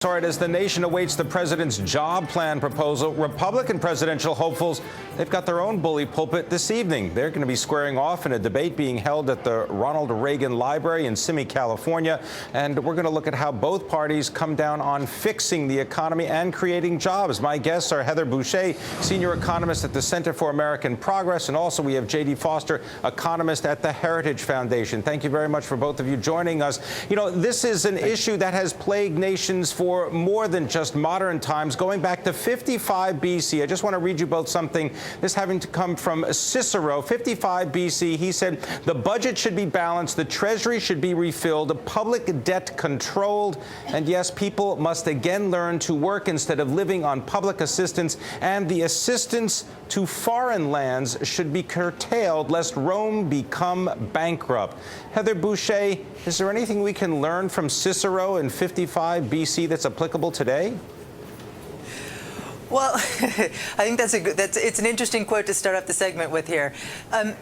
All right, as the nation awaits the president's job plan proposal, Republican presidential hopefuls, they've got their own bully pulpit this evening. They're going to be squaring off in a debate being held at the Ronald Reagan Library in Simi, California. And we're going to look at how both parties come down on fixing the economy and creating jobs. My guests are Heather Boushey, senior economist at the Center for American Progress, and also we have J.D. Foster, economist at the Heritage Foundation. Thank you very much for both of you joining us. You know, this is an issue that has plagued nations for more than just modern times, going back to 55 BC. I just want to read you both something, this having to come from Cicero. 55 BC, he said, the budget should be balanced, the treasury should be refilled, public debt controlled, and yes, people must again learn to work instead of living on public assistance, and the assistance to foreign lands should be curtailed lest Rome become bankrupt. Heather Boushey, is there anything we can learn from Cicero in 55 BC that's applicable today? Well, I think it's an interesting quote to start off the segment with here.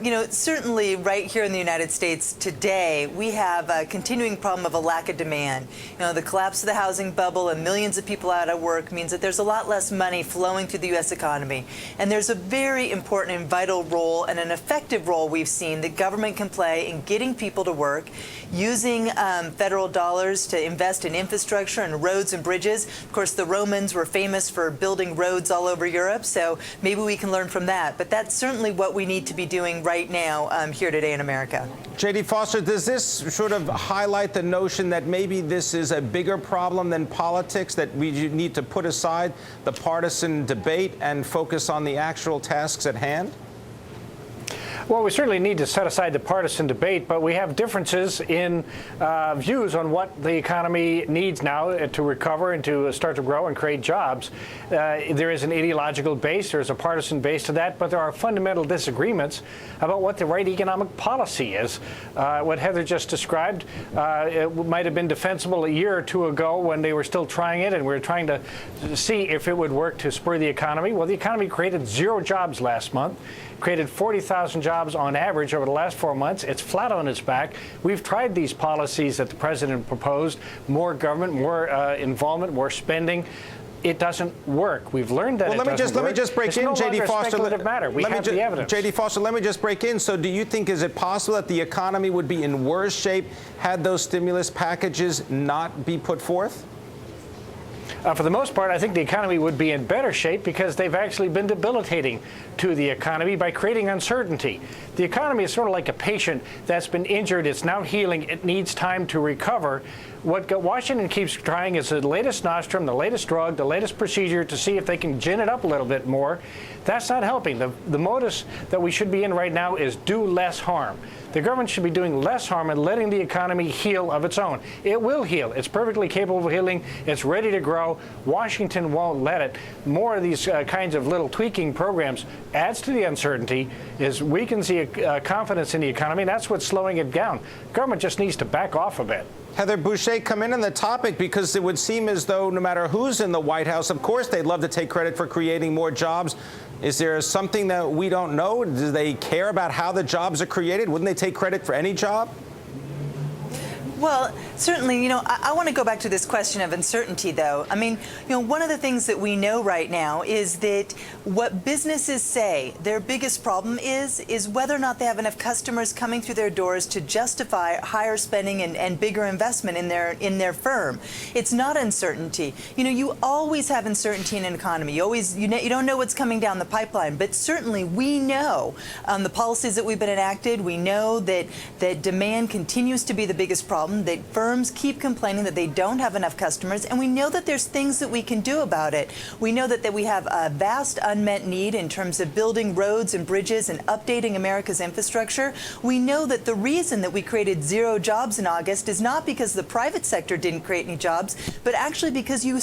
You know, certainly right here in the United States today, we have a continuing problem of a lack of demand. You know, the collapse of the housing bubble and millions of people out of work means that there's a lot less money flowing through the U.S. economy. And there's a very important and vital role and an effective role we've seen that government can play in getting people to work, using federal dollars to invest in infrastructure and roads and bridges. Of course, the Romans were famous for building roads all over Europe, so maybe we can learn from that. But that's certainly what we need to be doing right now here today in America. J.D. Foster, does this sort of highlight the notion that maybe this is a bigger problem than politics, that we need to put aside the partisan debate and focus on the actual tasks at hand? Well, we certainly need to set aside the partisan debate, but we have differences in views on what the economy needs now to recover and to start to grow and create jobs. There is an ideological base, there's a partisan base to that, but there are fundamental disagreements about what the right economic policy is. What Heather just described, it might have been defensible a year or two ago when they were still trying it and we were trying to see if it would work to spur the economy. Well, the economy created 0 jobs last month. Created 40,000 jobs on average over the last 4 months. It's flat on its back. We've tried these policies that the president proposed, more government, more involvement, more spending. It doesn't work. We've learned that. Well, let me just break in, J.D. Foster. We have the evidence. J.D. Foster, let me just break in. So do you think, is it possible that the economy would be in worse shape had those stimulus packages not be put forth? For the most part, I think the economy would be in better shape because they've actually been debilitating to the economy by creating uncertainty. The economy is sort of like a patient that's been injured. It's now healing. It needs time to recover. What Washington keeps trying is the latest nostrum, the latest drug, the latest procedure to see if they can gin it up a little bit more. That's not helping. The modus that we should be in right now is do less harm. The government should be doing less harm and letting the economy heal of its own. It will heal. It's perfectly capable of healing. It's ready to grow. Washington won't let it. More of these kinds of little tweaking programs adds to the uncertainty, weakens the confidence in the economy, and that's what's slowing it down. Government just needs to back off a bit. Heather Boushey, come in on the topic because it would seem as though no matter who's in the White House, of course, they'd love to take credit for creating more jobs. Is there something that we don't know? Do they care about how the jobs are created? Wouldn't they take credit for any job? Well, certainly, you know, I want to go back to this question of uncertainty, though. I mean, you know, one of the things that we know right now is that what businesses say their biggest problem is whether or not they have enough customers coming through their doors to justify higher spending and bigger investment in their firm. It's not uncertainty. You know, you always have uncertainty in an economy. You don't know what's coming down the pipeline, but certainly we know the policies that we've been enacted. We know that demand continues to be the biggest problem. That firms keep complaining that they don't have enough customers, and we know that there's things that we can do about it. We know that we have a vast unmet need in terms of building roads and bridges and updating America's infrastructure. We know that the reason that we created 0 jobs in August is not because the private sector didn't create any jobs, but actually because you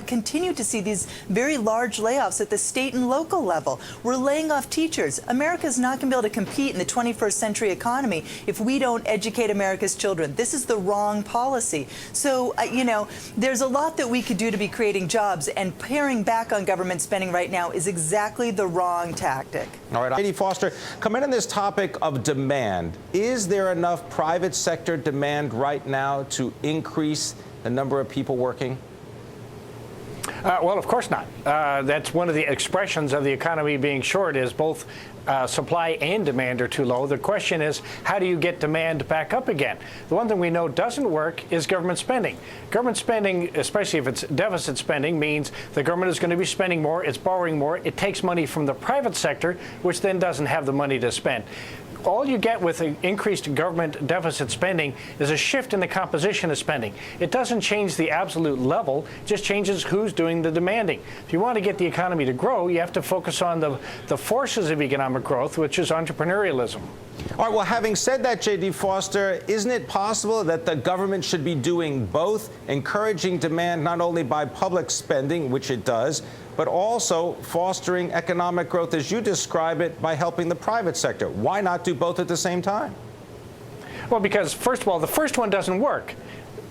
continue to see these very large layoffs at the state and local level. We're laying off teachers. America's not going to be able to compete in the 21st century economy if we don't educate America's children. This is the wrong policy. So, you know, there's a lot that we could do to be creating jobs, and paring back on government spending right now is exactly the wrong tactic. All right, J.D. Foster, come in on this topic of demand. Is there enough private sector demand right now to increase the number of people working? Well, of course not. That's one of the expressions of the economy being short is both supply and demand are too low. The question is, how do you get demand back up again? The one thing we know doesn't work is government spending. Government spending, especially if it's deficit spending, means the government is going to be spending more, it's borrowing more, it takes money from the private sector, which then doesn't have the money to spend. All you get with increased government deficit spending is a shift in the composition of spending. It doesn't change the absolute level, it just changes who's doing the demanding. If you want to get the economy to grow, you have to focus on the forces of economic growth, which is entrepreneurialism. All right, well, having said that, J.D. Foster, isn't it possible that the government should be doing both, encouraging demand not only by public spending, which it does, but also fostering economic growth, as you describe it, by helping the private sector? Why not do both at the same time? Well, because, first of all, the first one doesn't work.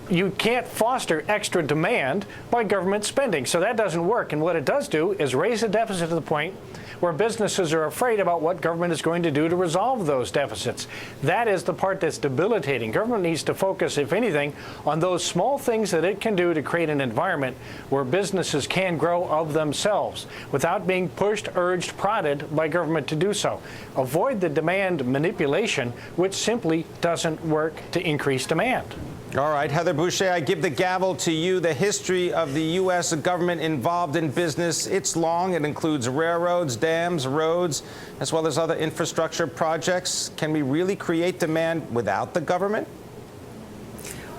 You can't foster extra demand by government spending, so that doesn't work. And what it does do is raise the deficit to the point where businesses are afraid about what government is going to do to resolve those deficits. That is the part that's debilitating. Government needs to focus, if anything, on those small things that it can do to create an environment where businesses can grow of themselves without being pushed, urged, prodded by government to do so. Avoid the demand manipulation, which simply doesn't work to increase demand. All right, Heather Boushey, I give the gavel to you. The history of the U.S. government involved in business, it's long. It includes railroads, dams, roads, as well as other infrastructure projects. Can we really create demand without the government?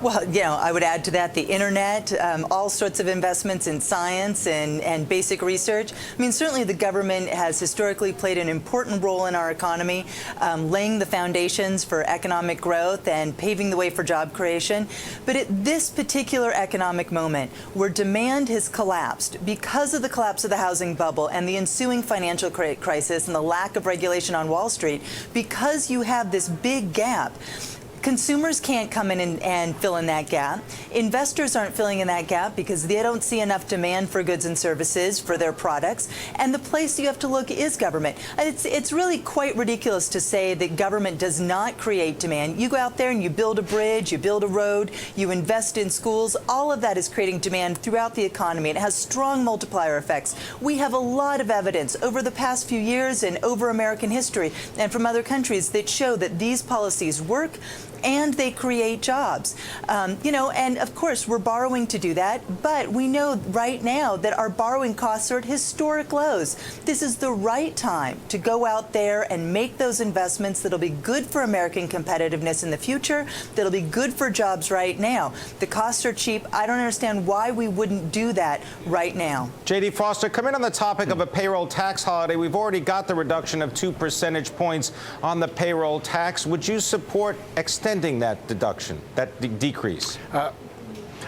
Well, I would add to that the internet, all sorts of investments in science and basic research. I mean, certainly the government has historically played an important role in our economy, laying the foundations for economic growth and paving the way for job creation. But at this particular economic moment, where demand has collapsed because of the collapse of the housing bubble and the ensuing financial crisis and the lack of regulation on Wall Street, because you have this big gap, consumers can't come in and fill in that gap. Investors aren't filling in that gap because they don't see enough demand for goods and services for their products. And the place you have to look is government. It's really quite ridiculous to say that government does not create demand. You go out there and you build a bridge, you build a road, you invest in schools. All of that is creating demand throughout the economy. It has strong multiplier effects. We have a lot of evidence over the past few years and over American history and from other countries that show that these policies work and they create jobs. And of course, we're borrowing to do that, but we know right now that our borrowing costs are at historic lows. This is the right time to go out there and make those investments that'll be good for American competitiveness in the future, that'll be good for jobs right now. The costs are cheap. I don't understand why we wouldn't do that right now. J.D. Foster, come in on the topic of a payroll tax holiday. We've already got the reduction of 2 percentage points on the payroll tax. Would you support extending that deduction, that decrease?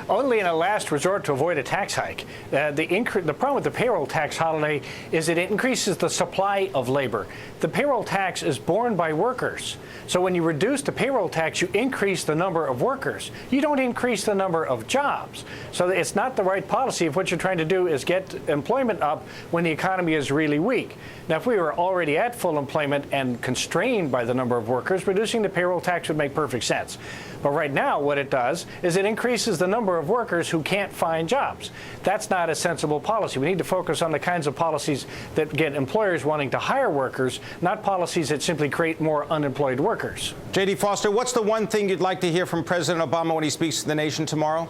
Only in a last resort to avoid a tax hike. The problem with the payroll tax holiday is that it increases the supply of labor. The payroll tax is borne by workers. So when you reduce the payroll tax, you increase the number of workers. You don't increase the number of jobs. So it's not the right policy if what you're trying to do is get employment up when the economy is really weak. Now, if we were already at full employment and constrained by the number of workers, reducing the payroll tax would make perfect sense. But right now, what it does is it increases the number of workers who can't find jobs. That's not a sensible policy. We need to focus on the kinds of policies that get employers wanting to hire workers, not policies that simply create more unemployed workers. J.D. Foster, what's the one thing you'd like to hear from President Obama when he speaks to the nation tomorrow?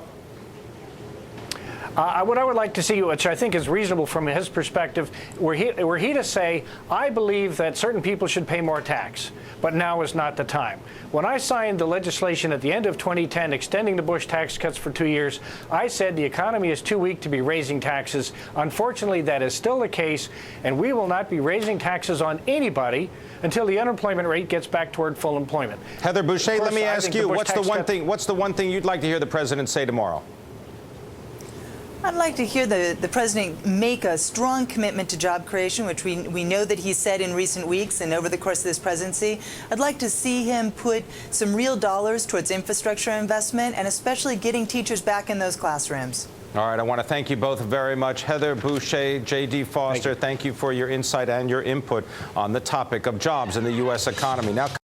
What I would like to see, which I think is reasonable from his perspective, were he to say, I believe that certain people should pay more tax, but now is not the time. When I signed the legislation at the end of 2010 extending the Bush tax cuts for 2 years, I said the economy is too weak to be raising taxes. Unfortunately, that is still the case, and we will not be raising taxes on anybody until the unemployment rate gets back toward full employment. Heather Boushey, let me ask you, what's the one thing you'd like to hear the president say tomorrow? I'd like to hear the president make a strong commitment to job creation, which we know that he said in recent weeks and over the course of this presidency. I'd like to see him put some real dollars towards infrastructure investment and especially getting teachers back in those classrooms. All right, I want to thank you both very much. Heather Boushey, J.D. Foster, thank you for your insight and your input on the topic of jobs in the U.S. economy. Now.